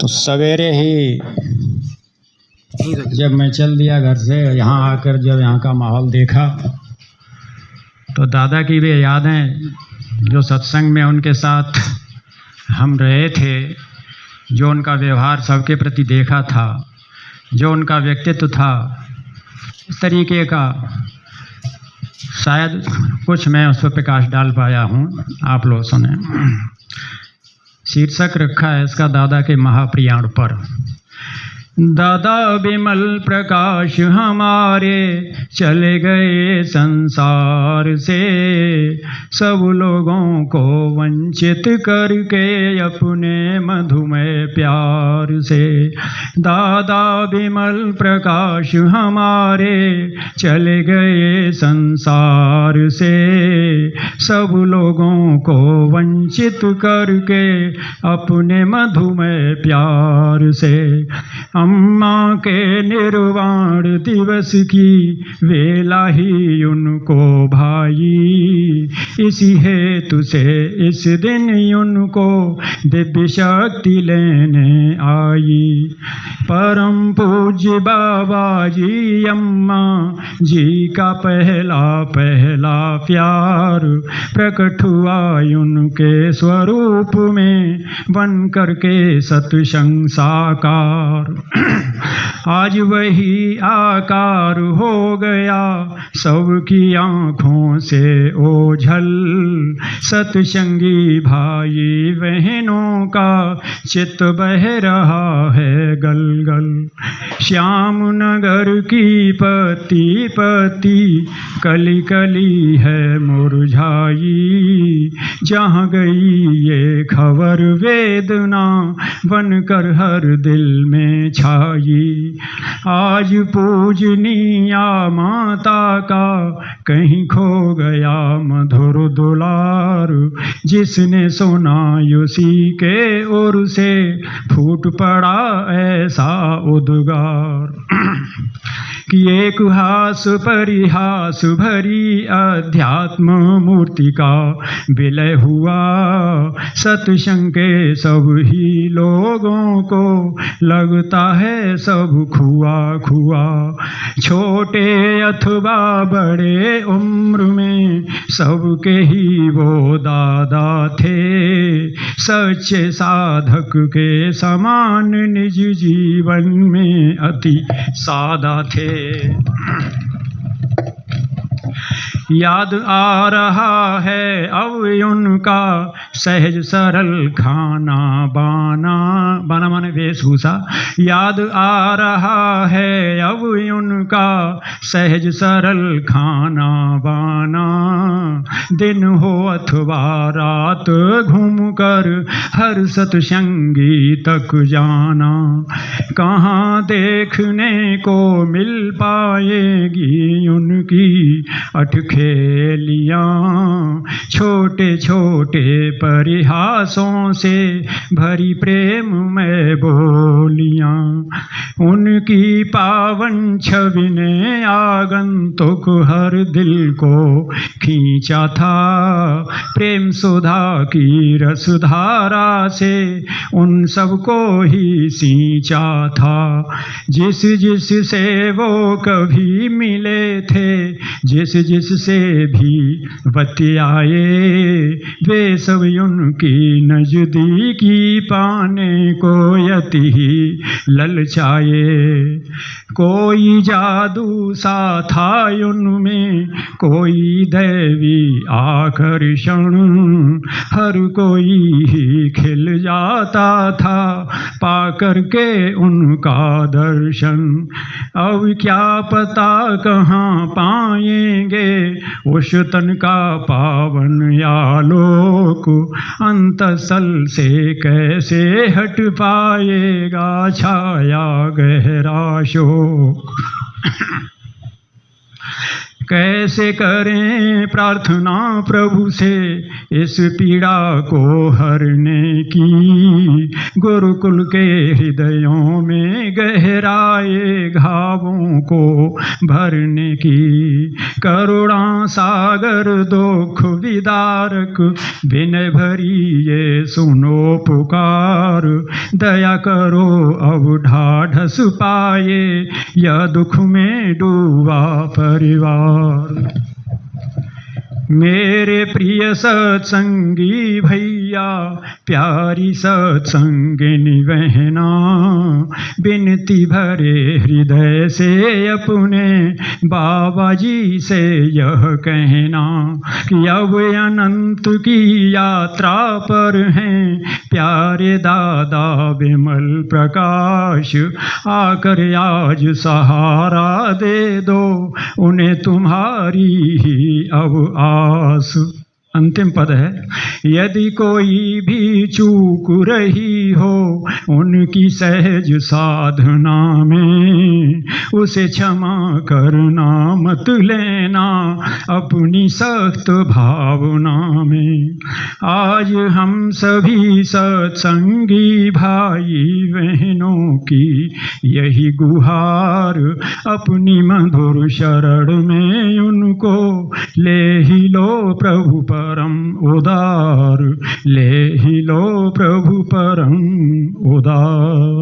तो सवेरे ही जब मैं चल दिया घर से, यहाँ आकर जब यहाँ का माहौल देखा तो दादा की वे यादें जो सत्संग में उनके साथ हम रहे थे, जो उनका व्यवहार सबके प्रति देखा था, जो उनका व्यक्तित्व था, इस तरीके का शायद कुछ मैं उस पर प्रकाश डाल पाया हूँ। आप लोग सुने। शीर्षक रखा है इसका दादा के महाप्रयाण पर। दादा विमल प्रकाश हमारे चले गए संसार से, सब लोगों को वंचित करके अपने मधुमय प्यार से। दादा विमल प्रकाश हमारे चले गए संसार से, सब लोगों को वंचित करके अपने मधुमय प्यार से। अम्मा के निर्वाण दिवस की वेला ही उनको भाई, इसी हेतु से इस दिन उनको दिव्य शक्ति लेने आई। परम पूज्य बाबा जी अम्मा जी का पहला पहला प्यार प्रकट हुआ उनके स्वरूप में, बन करके सत्संग साकार। आज वही आकार हो गया सबकी आँखों से ओझल, सत्संगी भाई बहनों का चित्त बह रहा है गल गल। श्याम नगर की पति पति कली कली है मुरझाई, जहाँ गई ये खबर वेदना बनकर हर दिल में छाई। आज पूजनीया माता का कहीं खो गया मधुर दुलार, जिसने सुना उसी के ओर से फूट पड़ा ऐसा उद्गार कि एक हास परिहास भरी अध्यात्म मूर्ति का विलय हुआ। सत्संग के सब ही लोगों को लगता है सब खुआ खुआ, छोटे अथवा बड़े उम्र में सबके ही वो दादा थे। सच्चे साधक के समान निज जीवन में अति सादा थे। याद आ रहा है अब उनका सहज सरल खाना बाना, बाना माने वेशभूषा। याद आ रहा है अब उनका सहज सरल खाना बाना, दिन हो अथवा रात घूमकर हर सत्संगी तक जाना। कहाँ देखने को मिल पाएगी उनकी अटखेलियाँ, छोटे छोटे परिहासों से भरी प्रेम में बोलियाँ। उनकी पावन छवि ने आगंतुक हर दिल को खींचा था, प्रेम सुधा की रसधारा से उन सबको ही सींचा था। जिस जिस से वो कभी मिले थे, जिस जिससे भी बतियाए, वे सब उनकी नजदीकी पाने को यति ही ललचाए। कोई जादू सा था उनमें, कोई दैवी आकर्षण, हर कोई ही खिल जाता था पाकर के उनका दर्शन। अब क्या पता कहाँ पाएंगे उस तन का पावन आलोक, अंतसल से कैसे हट पाएगा छाया गहरा शोक। कैसे करें प्रार्थना प्रभु से इस पीड़ा को हरने की। गुरुकुल के हृदयों में गहराए घावों को भरने की। करुणा सागर दुख विदारक विनय भरी ये सुनो पुकार। दया करो अब ढाढ़स पाए यह दुख में डूबा परिवार। मेरे प्रिय सत्संगी भैया प्यारी सत्संगिनी बहना, विनती भरे हृदय से अपने बाबा जी से यह कहना कि अब अनंत की यात्रा पर हैं प्यारे दादा विमल प्रकाश। आकर आज सहारा दे दो उन्हें तुम्हारी ही अब आस। अंतिम पद है, यदि कोई भी चूक रही हो उनकी सहज साधना में, उसे क्षमा करना मत लेना अपनी सख्त भावना में। आज हम सभी सत्संगी भाई बहनों की यही गुहार, अपनी मधुर शरण में उनको ले ही लो प्रभु परम उदार, ले ही लो प्रभु परम उदार।